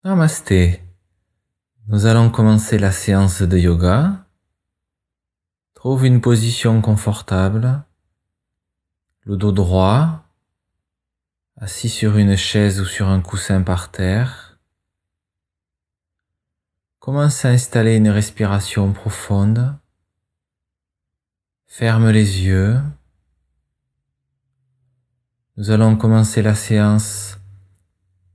Namasté. Nous allons commencer la séance de yoga. Trouve une position confortable, le dos droit, assis sur une chaise ou sur un coussin par terre. Commence à installer une respiration profonde. Ferme les yeux. Nous allons commencer la séance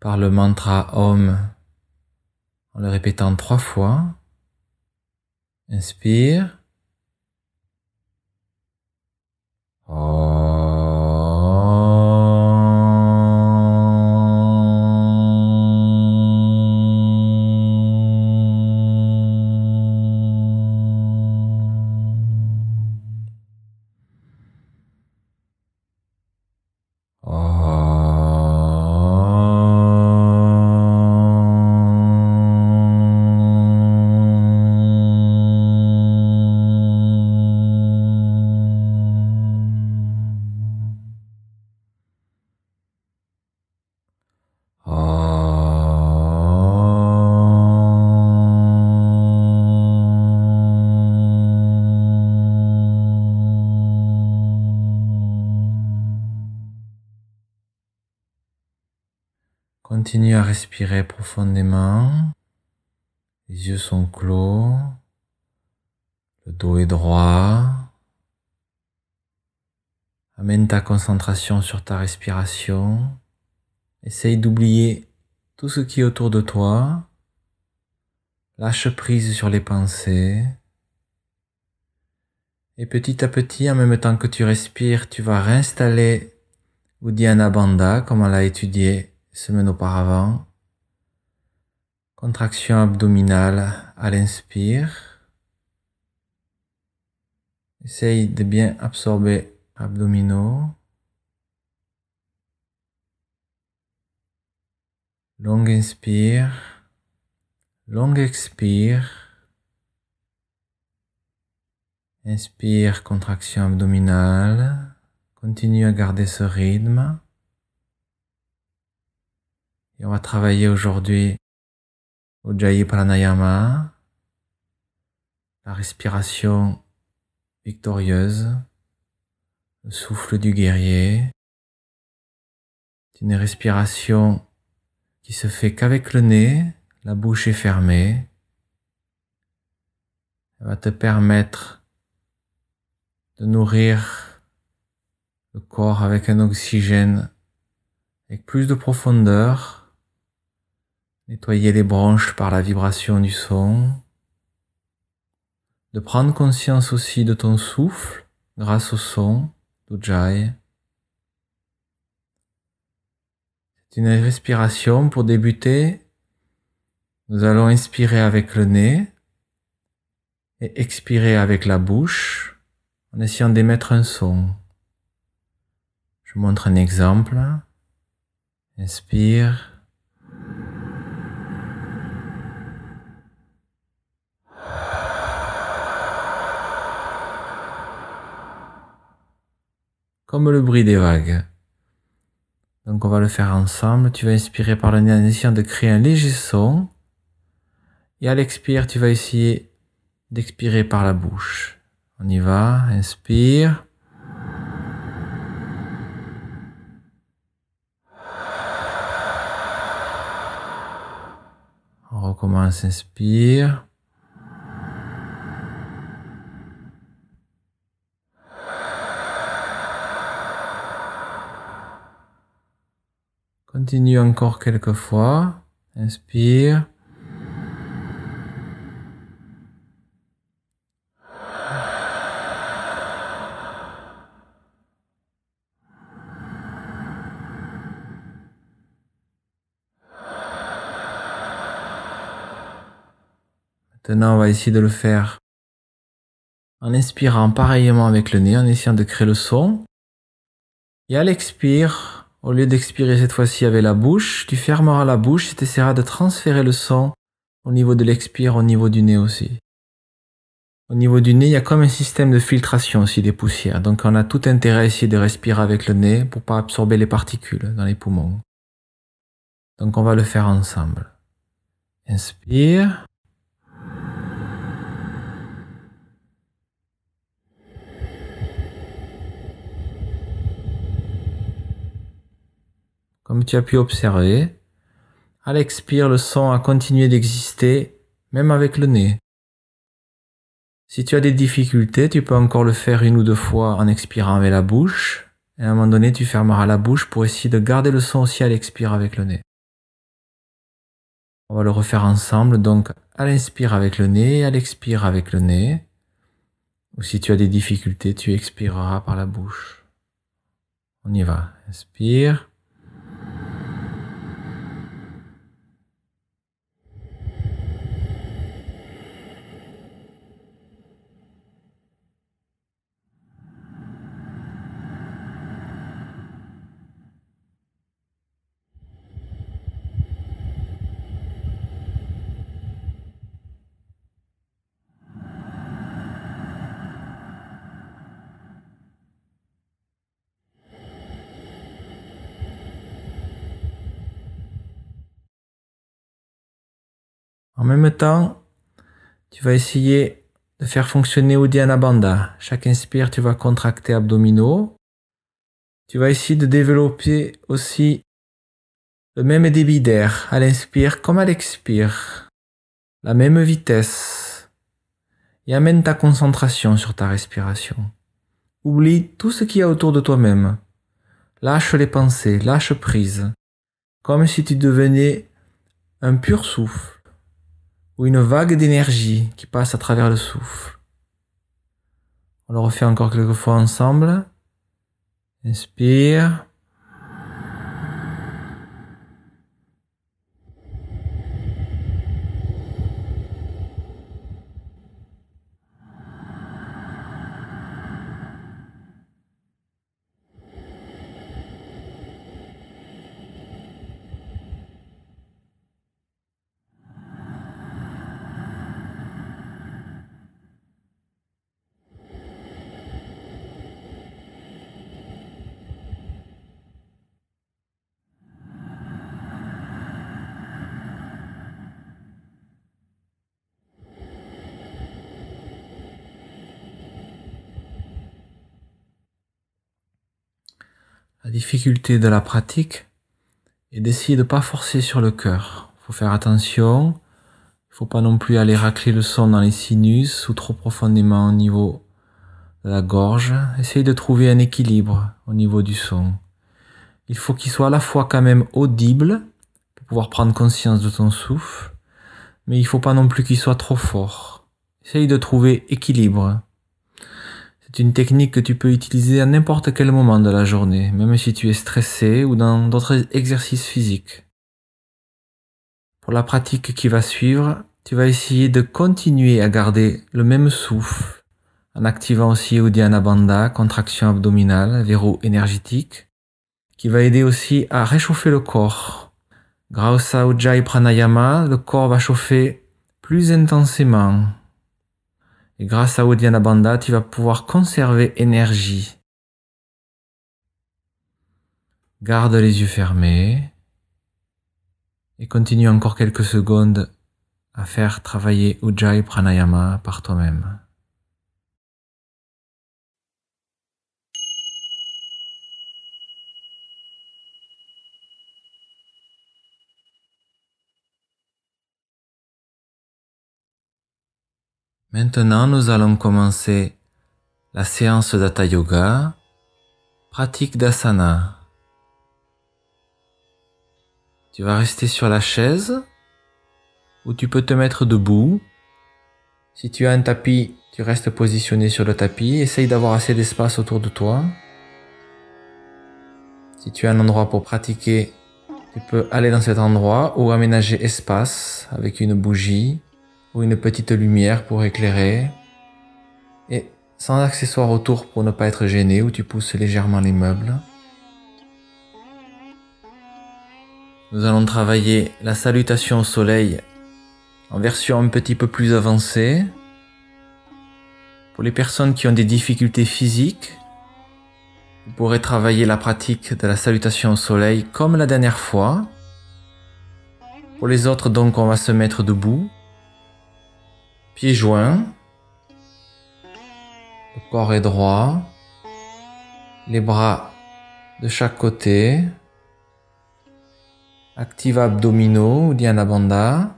par le mantra Om en le répétant 3 fois. Inspire. Continue à respirer profondément. Les yeux sont clos. Le dos est droit. Amène ta concentration sur ta respiration. Essaye d'oublier tout ce qui est autour de toi. Lâche prise sur les pensées. Et petit à petit, en même temps que tu respires, tu vas réinstaller Uddiyana Bandha comme on l'a étudié semaine auparavant. Contraction abdominale à l'inspire. Essaye de bien absorber abdominaux. Long inspire. Long expire. Inspire, contraction abdominale. Continue à garder ce rythme. Et on va travailler aujourd'hui Ujjayi Pranayama, la respiration victorieuse, le souffle du guerrier. C'est une respiration qui se fait qu'avec le nez, la bouche est fermée. Elle va te permettre de nourrir le corps avec un oxygène avec plus de profondeur. Nettoyer les bronches par la vibration du son. De prendre conscience aussi de ton souffle grâce au son d'Ujjayi. C'est une respiration pour débuter. Nous allons inspirer avec le nez et expirer avec la bouche en essayant d'émettre un son. Je montre un exemple. Inspire. Comme le bruit des vagues. Donc on va le faire ensemble. Tu vas inspirer par le nez en essayant de créer un léger son. Et à l'expire, tu vas essayer d'expirer par la bouche. On y va. Inspire. On recommence. Inspire. Continue encore quelques fois. Inspire. Maintenant, on va essayer de le faire en inspirant pareillement avec le nez, en essayant de créer le son. Et à l'expire, au lieu d'expirer cette fois-ci avec la bouche, tu fermeras la bouche et tu essaieras de transférer le son au niveau de l'expire, au niveau du nez aussi. Au niveau du nez, il y a comme un système de filtration aussi des poussières. Donc on a tout intérêt à essayer de respirer avec le nez pour pas absorber les particules dans les poumons. Donc on va le faire ensemble. Inspire. Comme tu as pu observer, à l'expire, le son a continué d'exister, même avec le nez. Si tu as des difficultés, tu peux encore le faire 1 ou 2 fois en expirant avec la bouche. Et à un moment donné, tu fermeras la bouche pour essayer de garder le son aussi à l'expire avec le nez. On va le refaire ensemble, donc à l'inspire avec le nez et à l'expire avec le nez. Ou si tu as des difficultés, tu expireras par la bouche. On y va. Inspire. En même temps, tu vas essayer de faire fonctionner Uddiyana Bandha. Chaque inspire, tu vas contracter abdominaux. Tu vas essayer de développer aussi le même débit d'air à l'inspire comme à l'expire. La même vitesse. Et amène ta concentration sur ta respiration. Oublie tout ce qu'il y a autour de toi-même. Lâche les pensées, lâche prise. Comme si tu devenais un pur souffle. Ou une vague d'énergie qui passe à travers le souffle. On le refait encore quelques fois ensemble. Inspire. La difficulté de la pratique est d'essayer de ne pas forcer sur le cœur. Il faut faire attention. Il ne faut pas non plus aller racler le son dans les sinus ou trop profondément au niveau de la gorge. Essaye de trouver un équilibre au niveau du son. Il faut qu'il soit à la fois quand même audible pour pouvoir prendre conscience de ton souffle, mais il ne faut pas non plus qu'il soit trop fort. Essaye de trouver équilibre. C'est une technique que tu peux utiliser à n'importe quel moment de la journée, même si tu es stressé ou dans d'autres exercices physiques. Pour la pratique qui va suivre, tu vas essayer de continuer à garder le même souffle en activant aussi Uddiyana Bandha, contraction abdominale, verrou énergétique, qui va aider aussi à réchauffer le corps. Grâce à Ujjayi Pranayama, le corps va chauffer plus intensément. Et grâce à Uddiyana Bandha, tu vas pouvoir conserver énergie. Garde les yeux fermés et continue encore quelques secondes à faire travailler Ujjayi Pranayama par toi-même. Maintenant, nous allons commencer la séance d'Hatha Yoga, pratique d'asana. Tu vas rester sur la chaise ou tu peux te mettre debout. Si tu as un tapis, tu restes positionné sur le tapis. Essaye d'avoir assez d'espace autour de toi. Si tu as un endroit pour pratiquer, tu peux aller dans cet endroit ou aménager espace avec une bougie ou une petite lumière pour éclairer. Et sans accessoires autour pour ne pas être gêné, ou tu pousses légèrement les meubles. Nous allons travailler la salutation au soleil en version un petit peu plus avancée. Pour les personnes qui ont des difficultés physiques, vous pourrez travailler la pratique de la salutation au soleil comme la dernière fois. Pour les autres, donc, on va se mettre debout, pieds joints, le corps est droit, les bras de chaque côté, active abdominaux, Uddiyana Bandha,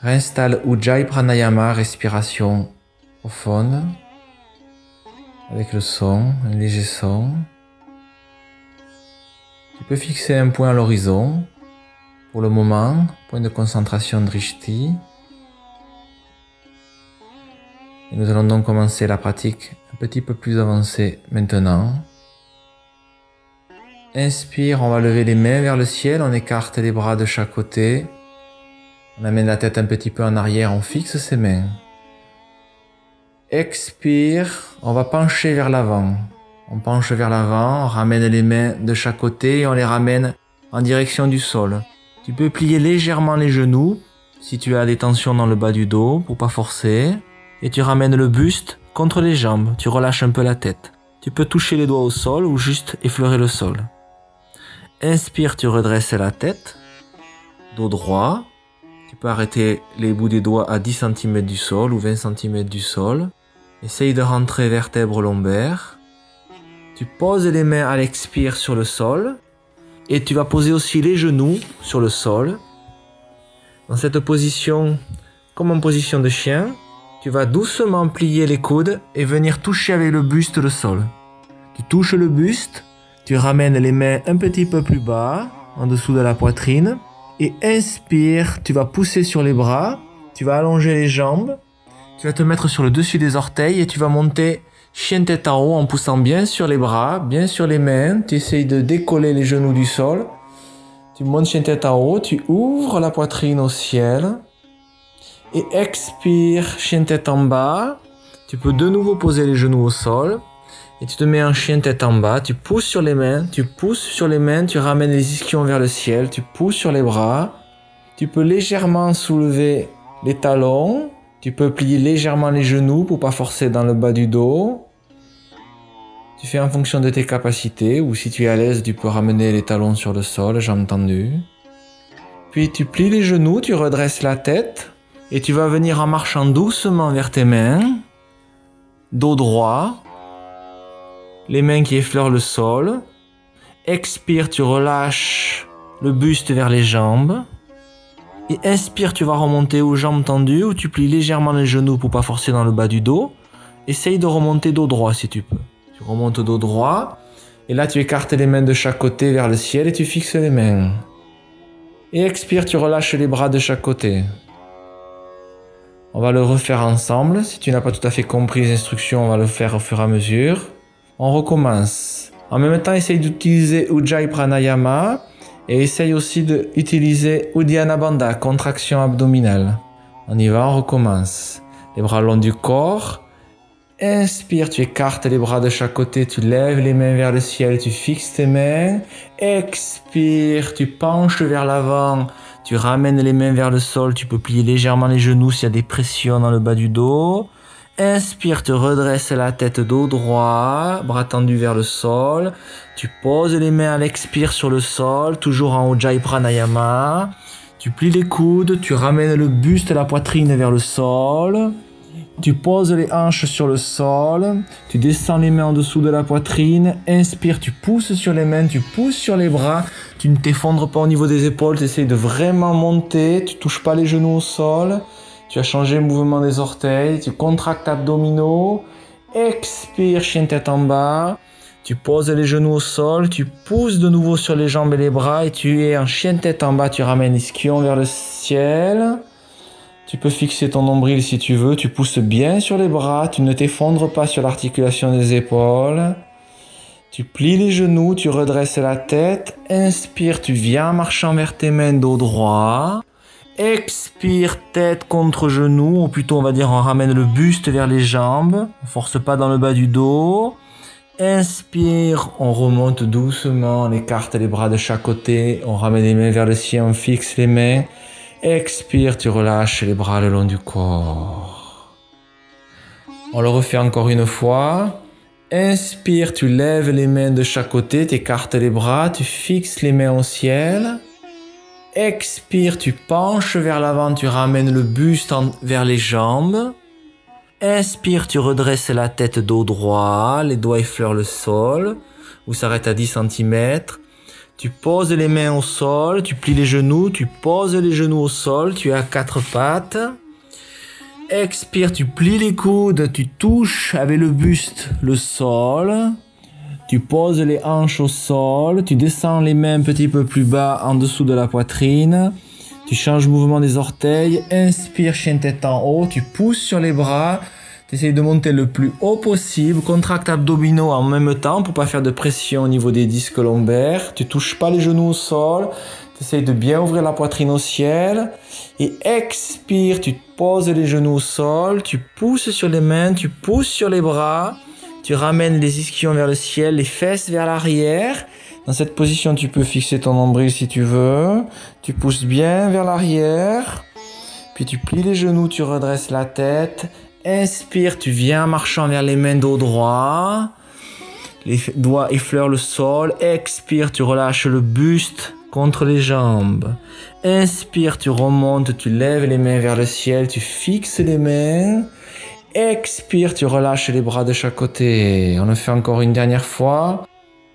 réinstalle Ujjayi Pranayama, respiration profonde, avec le son, un léger son. Tu peux fixer un point à l'horizon, pour le moment, point de concentration Drishti. Et nous allons donc commencer la pratique un petit peu plus avancée maintenant. Inspire, on va lever les mains vers le ciel, on écarte les bras de chaque côté. On amène la tête un petit peu en arrière, on fixe ses mains. Expire, on va pencher vers l'avant. On penche vers l'avant, on ramène les mains de chaque côté et on les ramène en direction du sol. Tu peux plier légèrement les genoux si tu as des tensions dans le bas du dos pour pas forcer. Et tu ramènes le buste contre les jambes, tu relâches un peu la tête. Tu peux toucher les doigts au sol ou juste effleurer le sol. Inspire, tu redresses la tête, dos droit. Tu peux arrêter les bouts des doigts à 10 cm du sol ou 20 cm du sol. Essaye de rentrer vertèbre lombaire. Tu poses les mains à l'expire sur le sol. Et tu vas poser aussi les genoux sur le sol. Dans cette position, comme en position de chien, tu vas doucement plier les coudes et venir toucher avec le buste le sol. Tu touches le buste, tu ramènes les mains un petit peu plus bas, en dessous de la poitrine. Et inspire, tu vas pousser sur les bras, tu vas allonger les jambes. Tu vas te mettre sur le dessus des orteils et tu vas monter chien tête en haut en poussant bien sur les bras, bien sur les mains. Tu essayes de décoller les genoux du sol. Tu montes chien tête en haut, tu ouvres la poitrine au ciel. Et expire, chien tête en bas. Tu peux de nouveau poser les genoux au sol. Et tu te mets en chien tête en bas. Tu pousses sur les mains, tu ramènes les ischions vers le ciel. Tu pousses sur les bras. Tu peux légèrement soulever les talons. Tu peux plier légèrement les genoux pour pas forcer dans le bas du dos. Tu fais en fonction de tes capacités. Ou si tu es à l'aise, tu peux ramener les talons sur le sol, jambes tendues. Puis tu plies les genoux, tu redresses la tête. Et tu vas venir en marchant doucement vers tes mains, dos droit, les mains qui effleurent le sol. Expire, tu relâches le buste vers les jambes. Et inspire, tu vas remonter aux jambes tendues ou tu plies légèrement les genoux pour pas forcer dans le bas du dos. Essaye de remonter dos droit si tu peux. Tu remontes dos droit. Et là, tu écartes les mains de chaque côté vers le ciel et tu fixes les mains. Et expire, tu relâches les bras de chaque côté. On va le refaire ensemble. Si tu n'as pas tout à fait compris les instructions, on va le faire au fur et à mesure. On recommence. En même temps, essaye d'utiliser Ujjayi Pranayama et essaye aussi d'utiliser Uddiyana Bandha, contraction abdominale. On y va, on recommence. Les bras longs du corps. Inspire, tu écartes les bras de chaque côté, tu lèves les mains vers le ciel, tu fixes tes mains. Expire, tu penches vers l'avant. Tu ramènes les mains vers le sol, tu peux plier légèrement les genoux s'il y a des pressions dans le bas du dos. Inspire, tu redresses la tête dos droit, bras tendus vers le sol. Tu poses les mains à l'expire sur le sol, toujours en Ujjayi Pranayama. Tu plies les coudes, tu ramènes le buste et la poitrine vers le sol. Tu poses les hanches sur le sol, tu descends les mains en dessous de la poitrine, inspire, tu pousses sur les mains, tu pousses sur les bras, tu ne t'effondres pas au niveau des épaules, tu essaies de vraiment monter, tu touches pas les genoux au sol, tu as changé le mouvement des orteils, tu contractes abdominaux, expire, chien tête en bas, tu poses les genoux au sol, tu pousses de nouveau sur les jambes et les bras et tu es en chien tête en bas, tu ramènes ischion vers le ciel. Tu peux fixer ton nombril si tu veux, tu pousses bien sur les bras, tu ne t'effondres pas sur l'articulation des épaules. Tu plies les genoux, tu redresses la tête, inspire, tu viens en marchant vers tes mains dos droit. Expire, tête contre genou, ou plutôt on va dire on ramène le buste vers les jambes. On force pas dans le bas du dos. Inspire, on remonte doucement, on écarte les bras de chaque côté, on ramène les mains vers le ciel, on fixe les mains. Expire, tu relâches les bras le long du corps. On le refait encore une fois. Inspire, tu lèves les mains de chaque côté, tu écartes les bras, tu fixes les mains au ciel. Expire, tu penches vers l'avant, tu ramènes le buste vers les jambes. Inspire, tu redresses la tête dos droit, les doigts effleurent le sol, ou s'arrêtent à 10 cm. Tu poses les mains au sol, tu plies les genoux, tu poses les genoux au sol, tu es à quatre pattes. Expire, tu plies les coudes, tu touches avec le buste le sol. Tu poses les hanches au sol, tu descends les mains un petit peu plus bas en dessous de la poitrine. Tu changes le mouvement des orteils, inspire, chien tête en haut, tu pousses sur les bras, tu essayes de monter le plus haut possible, contracte abdominaux en même temps pour pas faire de pression au niveau des disques lombaires, tu touches pas les genoux au sol, tu essayes de bien ouvrir la poitrine au ciel, et expire, tu poses les genoux au sol, tu pousses sur les mains, tu pousses sur les bras, tu ramènes les ischions vers le ciel, les fesses vers l'arrière. Dans cette position, tu peux fixer ton nombril si tu veux. Tu pousses bien vers l'arrière. Puis tu plies les genoux, tu redresses la tête. Inspire, tu viens en marchant vers les mains dos droit. Les doigts effleurent le sol. Expire, tu relâches le buste contre les jambes. Inspire, tu remontes, tu lèves les mains vers le ciel. Tu fixes les mains. Expire, tu relâches les bras de chaque côté. On le fait encore une dernière fois.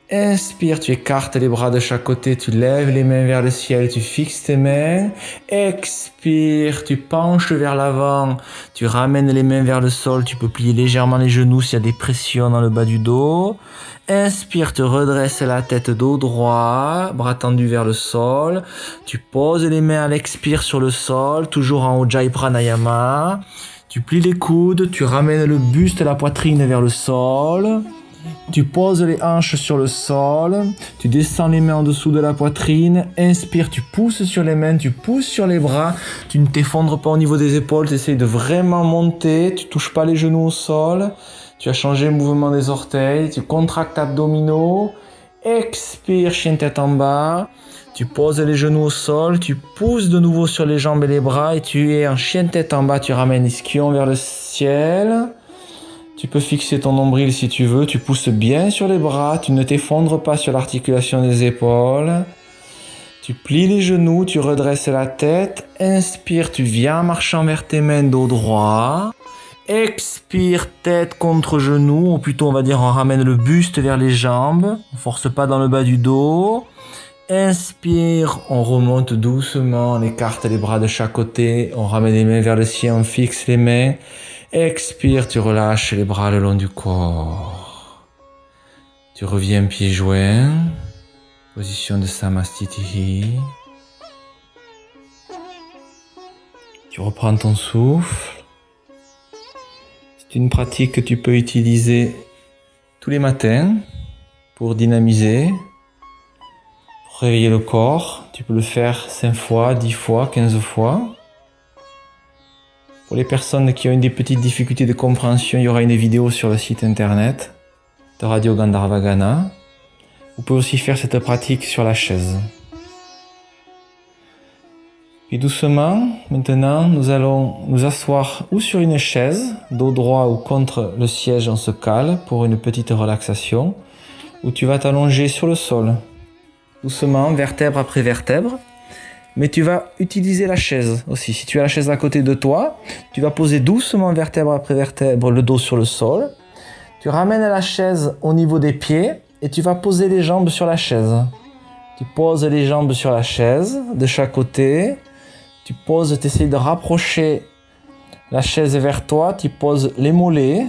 Inspire, tu écartes les bras de chaque côté, tu lèves les mains vers le ciel, tu fixes tes mains. Expire, tu penches vers l'avant, tu ramènes les mains vers le sol, tu peux plier légèrement les genoux s'il y a des pressions dans le bas du dos. Inspire, tu redresses la tête dos droit, bras tendus vers le sol. Tu poses les mains à l'expire sur le sol, toujours en Ujjayi Pranayama. Tu plies les coudes, tu ramènes le buste et la poitrine vers le sol. Tu poses les hanches sur le sol, tu descends les mains en dessous de la poitrine, inspire, tu pousses sur les mains, tu pousses sur les bras, tu ne t'effondres pas au niveau des épaules, tu essayes de vraiment monter, tu touches pas les genoux au sol, tu as changé le mouvement des orteils, tu contractes abdominaux, expire, chien tête en bas, tu poses les genoux au sol, tu pousses de nouveau sur les jambes et les bras et tu es en chien tête en bas, tu ramènes les ischions vers le ciel. Tu peux fixer ton nombril si tu veux, tu pousses bien sur les bras, tu ne t'effondres pas sur l'articulation des épaules. Tu plies les genoux, tu redresses la tête, inspire, tu viens en marchant vers tes mains dos droit. Expire, tête contre genou, ou plutôt on va dire on ramène le buste vers les jambes, on force pas dans le bas du dos. Inspire, on remonte doucement, on écarte les bras de chaque côté, on ramène les mains vers le ciel, on fixe les mains. Expire, tu relâches les bras le long du corps. Tu reviens pieds joints, position de Samastitihi. Tu reprends ton souffle. C'est une pratique que tu peux utiliser tous les matins pour dynamiser, pour réveiller le corps. Tu peux le faire 5 fois, 10 fois, 15 fois. Pour les personnes qui ont des petites difficultés de compréhension, il y aura une vidéo sur le site internet de Radio Gandharvagana. Vous pouvez aussi faire cette pratique sur la chaise. Puis doucement, maintenant, nous allons nous asseoir ou sur une chaise, dos droit ou contre le siège, on se cale pour une petite relaxation, ou tu vas t'allonger sur le sol, doucement, vertèbre après vertèbre. Mais tu vas utiliser la chaise aussi. Si tu as la chaise à côté de toi, tu vas poser doucement vertèbre après vertèbre le dos sur le sol. Tu ramènes la chaise au niveau des pieds et tu vas poser les jambes sur la chaise. Tu poses les jambes sur la chaise de chaque côté. Tu poses, tu essaies de rapprocher la chaise vers toi. Tu poses les mollets.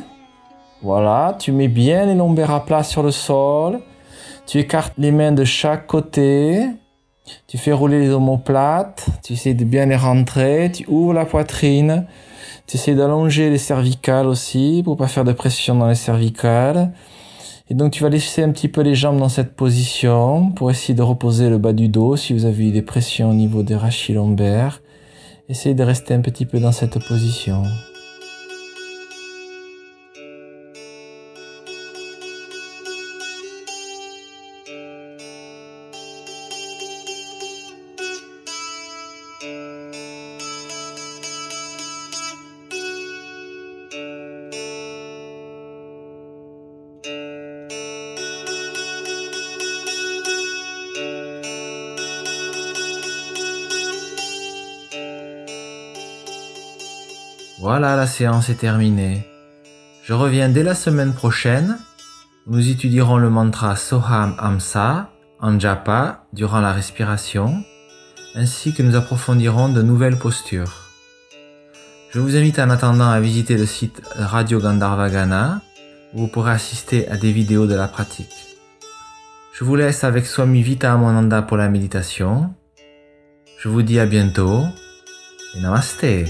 Voilà, tu mets bien les lombaires à plat sur le sol. Tu écartes les mains de chaque côté. Tu fais rouler les omoplates, tu essaies de bien les rentrer, tu ouvres la poitrine, tu essaies d'allonger les cervicales aussi pour pas faire de pression dans les cervicales. Et donc tu vas laisser un petit peu les jambes dans cette position pour essayer de reposer le bas du dos si vous avez eu des pressions au niveau des rachis lombaires. Essayez de rester un petit peu dans cette position. Voilà, la séance est terminée. Je reviens dès la semaine prochaine. Nous étudierons le mantra Soham Amsa en japa durant la respiration, ainsi que nous approfondirons de nouvelles postures. Je vous invite en attendant à visiter le site Radio Gandharvagana, où vous pourrez assister à des vidéos de la pratique. Je vous laisse avec Swami Vitahamonanda pour la méditation. Je vous dis à bientôt et namasté.